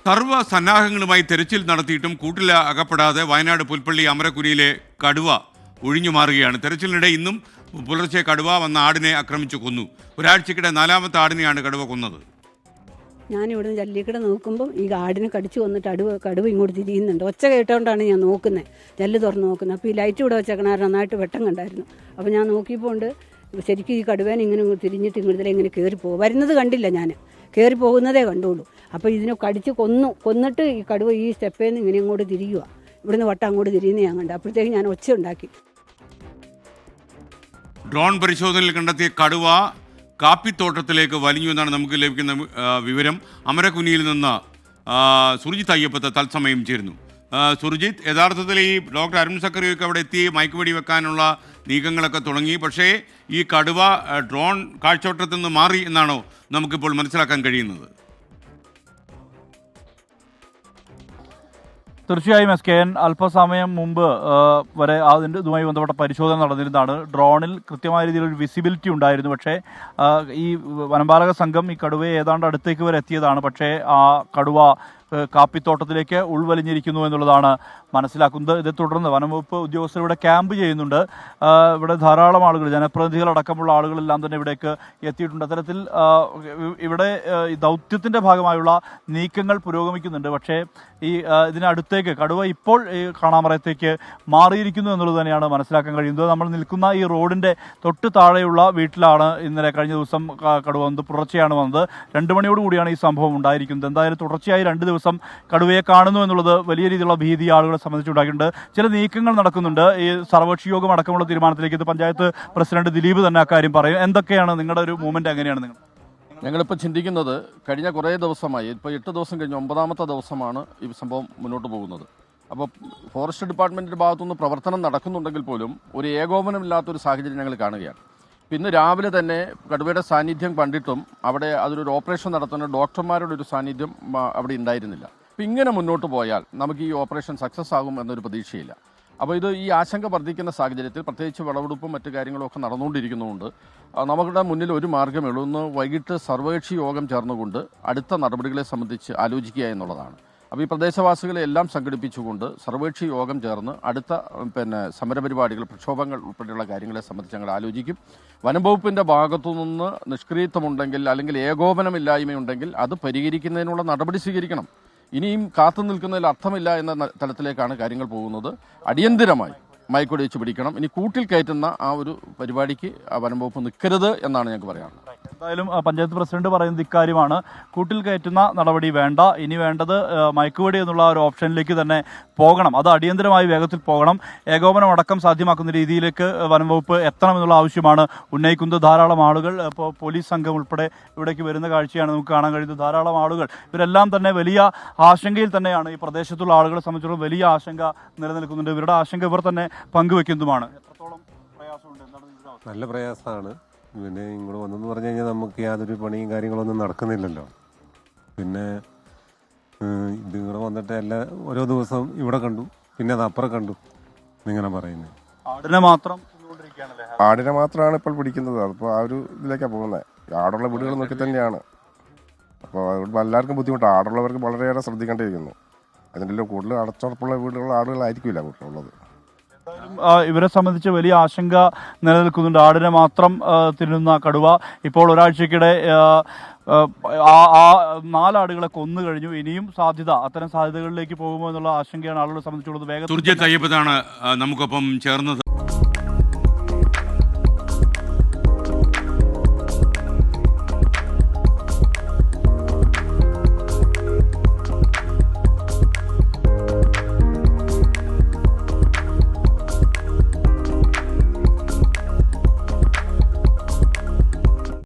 സർവ്വ സന്നാഹങ്ങളുമായി തെരച്ചിൽ നടത്തിയിട്ടും കൂട്ടിൽ അകപ്പെടാതെ വയനാട് പുൽപ്പള്ളി അമരക്കുരിയിലെ കടുവ ഒഴിഞ്ഞു മാറുകയാണ്. തെരച്ചിലിനിടെ ഇന്നും പുലർച്ചെ കടുവ വന്ന ആടിനെ ആക്രമിച്ചു കൊന്നു. ഒരാഴ്ചക്കിടെ 4ാമത്തെ ആടിനെയാണ് കടുവ കൊന്നത്. ഞാനിവിടുന്ന് ജല്ലിക്കട നോക്കുമ്പം ഈ ആടിനെ കടിച്ചു കൊന്നിട്ട് കടുവ ഇങ്ങോട്ട് തിരിയുന്നുണ്ട്. ഒച്ച കേട്ടോണ്ടാണ് ഞാൻ നോക്കുന്നത്, ജല്ല് തുറന്ന് നോക്കുന്നത്. അപ്പോൾ ഈ ലൈറ്റ് ഇവിടെ വെച്ചേക്കണായിരുന്നു, നന്നായിട്ട് വെട്ടം കണ്ടായിരുന്നു. അപ്പോൾ ഞാൻ നോക്കിയപ്പോൾ ശരിക്കും ഈ കടുവേനെ ഇങ്ങനെ തിരിഞ്ഞിട്ട് ഇങ്ങനെ കയറിപ്പോകും. വരുന്നത് കണ്ടില്ല, ഞാൻ കയറി പോകുന്നതേ കണ്ടുള്ളൂ. അപ്പോൾ ഇതിനെ കടിച്ച് കൊന്നിട്ട് ഈ കടുവ ഈ സ്റ്റെപ്പേൽ നിന്ന് ഇങ്ങനെ ഇങ്ങോട്ട് തിരിയുക. ഇവിടുന്ന് വട്ടം അങ്ങോട്ട് തിരിയുന്ന ഞാൻ കണ്ടു. അപ്പോഴത്തേക്ക് ഞാൻ ഒച്ച ഉണ്ടാക്കി. ഡ്രോൺ പരിശോധനയിൽ കണ്ടെത്തിയ കടുവ കാപ്പിത്തോട്ടത്തിലേക്ക് വലിഞ്ഞു എന്നാണ് നമുക്ക് ലഭിക്കുന്ന വിവരം. അമരക്കുനിയിൽ നിന്ന് സുർജിത്ത് അയ്യപ്പത്ത് തത്സമയം ചേരുന്നു. സുർജിത്ത്, യഥാർത്ഥത്തിൽ ഈ ഡോക്ടർ അരുൺ സക്കറിയൊക്കെ അവിടെ എത്തി മയക്കുവെടി വെക്കാനുള്ള നീക്കങ്ങളൊക്കെ തുടങ്ങി. പക്ഷേ ഈ കടുവ ഡ്രോൺ കാഴ്ചവട്ടത്തിൽ നിന്ന് മാറി എന്നാണോ നമുക്കിപ്പോൾ മനസ്സിലാക്കാൻ കഴിയുന്നത്? തീർച്ചയായും SKN അല്പസമയം മുമ്പ് വരെ ഇതുമായി ബന്ധപ്പെട്ട പരിശോധന നടന്നിരുന്നതാണ്. ഡ്രോണിൽ കൃത്യമായ രീതിയിലൊരു വിസിബിലിറ്റി ഉണ്ടായിരുന്നു. പക്ഷേ ഈ വനപാലക സംഘം ഈ കടുവയെ ഏതാണ്ട് അടുത്തേക്ക് വരെ എത്തിയതാണ്. പക്ഷേ ആ കടുവ കാപ്പിത്തോട്ടത്തിലേക്ക് ഉൾവലിഞ്ഞിരിക്കുന്നു എന്നുള്ളതാണ് മനസ്സിലാക്കുന്നത്. ഇതേ തുടർന്ന് വനംവകുപ്പ് ഉദ്യോഗസ്ഥർ ഇവിടെ ക്യാമ്പ് ചെയ്യുന്നുണ്ട്. ഇവിടെ ധാരാളം ആളുകൾ, ജനപ്രതിനിധികളടക്കമുള്ള ആളുകളെല്ലാം തന്നെ ഇവിടേക്ക് എത്തിയിട്ടുണ്ട്. അത്തരത്തിൽ ഇവിടെ ദൗത്യത്തിൻ്റെ ഭാഗമായുള്ള നീക്കങ്ങൾ പുരോഗമിക്കുന്നുണ്ട്. പക്ഷേ ഇതിനടുത്തേക്ക് കടുവ ഇപ്പോൾ ഈ കാണാമറയത്തേക്ക് മാറിയിരിക്കുന്നു എന്നുള്ളത് തന്നെയാണ് മനസ്സിലാക്കാൻ കഴിയുന്നത്. നമ്മൾ നിൽക്കുന്ന ഈ റോഡിൻ്റെ തൊട്ട് താഴെയുള്ള വീട്ടിലാണ് ഇന്നലെ കഴിഞ്ഞ ദിവസം കടുവ വന്നത്. പുലർച്ചെയാണ് വന്നത്. 2 മണിയോടുകൂടിയാണ് ഈ സംഭവം ഉണ്ടായിരിക്കുന്നത്. എന്തായാലും തുടർച്ചയായി 2 ദിവസം കടുവയെ കാണുന്നു എന്നുള്ളത് വലിയ രീതിയിലുള്ള ഭീതി ആളുകളെ സംബന്ധിച്ചുണ്ടാക്കിയിട്ടുണ്ട്. ചില നീക്കങ്ങൾ നടക്കുന്നുണ്ട്. ഈ സർവകക്ഷി യോഗം അടക്കമുള്ള തീരുമാനത്തിലേക്ക് ഇത് പഞ്ചായത്ത് പ്രസിഡന്റ് ദിലീപ് തന്നെ അക്കാര്യം പറയും. എന്തൊക്കെയാണ് നിങ്ങളുടെ ഒരു മൂവ്മെന്റ്? എങ്ങനെയാണ് ഞങ്ങളിപ്പോൾ ചിന്തിക്കുന്നത്, കഴിഞ്ഞ കുറേ ദിവസമായി, ഇപ്പോൾ 8 ദിവസം കഴിഞ്ഞ് 9ാമത്തെ ദിവസമാണ് ഈ സംഭവം മുന്നോട്ട് പോകുന്നത്. അപ്പോൾ ഫോറസ്റ്റ് ഡിപ്പാർട്ട്മെൻറ്റിൻ്റെ ഭാഗത്തുനിന്ന് പ്രവർത്തനം നടക്കുന്നുണ്ടെങ്കിൽ പോലും ഒരു ഏകോപനമില്ലാത്തൊരു സാഹചര്യം ഞങ്ങൾ കാണുകയാണ്. ഇന്ന് രാവിലെ തന്നെ കടുവയുടെ സാന്നിധ്യം കണ്ടിട്ടും അവിടെ അതിലൊരു ഓപ്പറേഷൻ നടത്തുന്ന ഡോക്ടർമാരുടെ ഒരു സാന്നിധ്യം അവിടെ ഉണ്ടായിരുന്നില്ല. അപ്പോൾ ഇങ്ങനെ മുന്നോട്ട് പോയാൽ നമുക്ക് ഈ ഓപ്പറേഷൻ സക്സസ് ആകും എന്നൊരു പ്രതീക്ഷയില്ല. അപ്പോൾ ഈ ആശങ്ക വർദ്ധിക്കുന്ന സാഹചര്യത്തിൽ, പ്രത്യേകിച്ച് വിളവെടുപ്പും മറ്റു കാര്യങ്ങളും ഒക്കെ നടന്നുകൊണ്ടിരിക്കുന്നതുകൊണ്ട് നമ്മുടെ മുന്നിൽ ഒരു മാർഗ്ഗമേ ഉള്ളൂ. ഒന്ന് വൈകിട്ട് സർവകക്ഷി യോഗം ചേർന്നുകൊണ്ട് അടുത്ത നടപടികളെ സംബന്ധിച്ച് ആലോചിക്കുക എന്നുള്ളതാണ്. അപ്പോൾ ഈ പ്രദേശവാസികളെ എല്ലാം സംഘടിപ്പിച്ചുകൊണ്ട് സർവകക്ഷി യോഗം ചേർന്ന് അടുത്ത സമരപരിപാടികൾ, പ്രക്ഷോഭങ്ങൾ ഉൾപ്പെടെയുള്ള കാര്യങ്ങളെ സംബന്ധിച്ച് ഞങ്ങൾ ആലോചിക്കും. വനംവകുപ്പിൻ്റെ ഭാഗത്തുനിന്ന് നിഷ്ക്രിയത്വമുണ്ടെങ്കിൽ അല്ലെങ്കിൽ ഏകോപനമില്ലായ്മയുണ്ടെങ്കിൽ അത് പരിഹരിക്കുന്നതിനുള്ള നടപടി സ്വീകരിക്കണം. ഇനിയും കാത്തു നിൽക്കുന്നതിൽ അർത്ഥമില്ല എന്ന തലത്തിലേക്കാണ് കാര്യങ്ങൾ പോകുന്നത്. അടിയന്തിരമായി മയക്കുവെടി വെച്ച് പിടിക്കണം. ഇനി കൂട്ടിൽ കയറ്റുന്ന ആ ഒരു പരിപാടിക്ക് വനംവകുപ്പ് നിൽക്കരുത് എന്നാണ് ഞങ്ങൾക്ക് പറയാനുള്ളത്. എന്തായാലും പഞ്ചായത്ത് പ്രസിഡന്റ് പറയുന്നത് ഇക്കാര്യമാണ്. കൂട്ടിൽ കയറ്റുന്ന നടപടി വേണ്ട. ഇനി വേണ്ടത് മയക്കുവെടി എന്നുള്ള ഒരു ഓപ്ഷനിലേക്ക് തന്നെ പോകണം. അത് അടിയന്തരമായി വേഗത്തിൽ പോകണം. ഏകോപനം അടക്കം സാധ്യമാക്കുന്ന രീതിയിലേക്ക് വനംവകുപ്പ് എത്തണമെന്നുള്ള ആവശ്യമാണ് ഉന്നയിക്കുന്നത്. ധാരാളം ആളുകൾ, ഇപ്പോൾ പോലീസ് സംഘം ഉൾപ്പെടെ ഇവിടേക്ക് വരുന്ന കാഴ്ചയാണ് നമുക്ക് കാണാൻ കഴിയുന്നത്. ധാരാളം ആളുകൾ, ഇവരെല്ലാം തന്നെ വലിയ ആശങ്കയിൽ തന്നെയാണ്. ഈ പ്രദേശത്തുള്ള ആളുകളെ സംബന്ധിച്ചിടത്തോളം വലിയ ആശങ്ക നിലനിൽക്കുന്നുണ്ട്. ഇവരുടെ ആശങ്ക ഇവർ തന്നെ പങ്കുവെക്കുന്നതുമാണ്. എത്രത്തോളം പ്രയാസമുണ്ട്? എന്താണ്? നല്ല പ്രയാസമാണ്. പിന്നെ ഇങ്ങോട്ട് വന്നെന്ന് പറഞ്ഞു കഴിഞ്ഞാൽ നമുക്ക് യാതൊരു പണിയും കാര്യങ്ങളൊന്നും നടക്കുന്നില്ലല്ലോ. പിന്നെ ഇതിങ്ങനെ വന്നിട്ട് ഓരോ ദിവസവും ഇവിടെ കണ്ടു, പിന്നെ അത് അപ്പുറം കണ്ടു എന്നിങ്ങനെ പറയുന്നത്. ആടിനെ മാത്രമാണ് ഇപ്പോൾ പിടിക്കുന്നത്. അപ്പോൾ ആ ഒരു ഇതിലേക്കാണ് പോകുന്നത്. ആടുള്ള വീടുകൾ നോക്കി തന്നെയാണ്. അപ്പോൾ ഇവിടെ എല്ലാവർക്കും ബുദ്ധിമുട്ടാണ്. ആടുള്ളവർക്ക് വളരെയേറെ ശ്രദ്ധിക്കേണ്ടിയിരിക്കുന്നു. അതിൻ്റെ കൂടുതൽ അടച്ചുറപ്പുള്ള വീടുകളുള്ള ആടുകളായിരിക്കില്ല വീട്ടിലുള്ളത്. ഇവരെ സംബന്ധിച്ച് വലിയ ആശങ്ക നിലനിൽക്കുന്നുണ്ട്. ആടിനെ മാത്രം തിന്നുന്ന കടുവ ഇപ്പോൾ ഒരാഴ്ചക്കിടെ 4 ആടുകളെ കൊന്നു കഴിഞ്ഞു. ഇനിയും അത്തരം സാധ്യതകളിലേക്ക് പോകുമോ എന്നുള്ള ആശങ്കയാണ് ആളുകളെ സംബന്ധിച്ചുള്ളത്. സുർജിത്ത് അയ്യപ്പത്താണ് നമുക്കൊപ്പം ചേർന്നത്.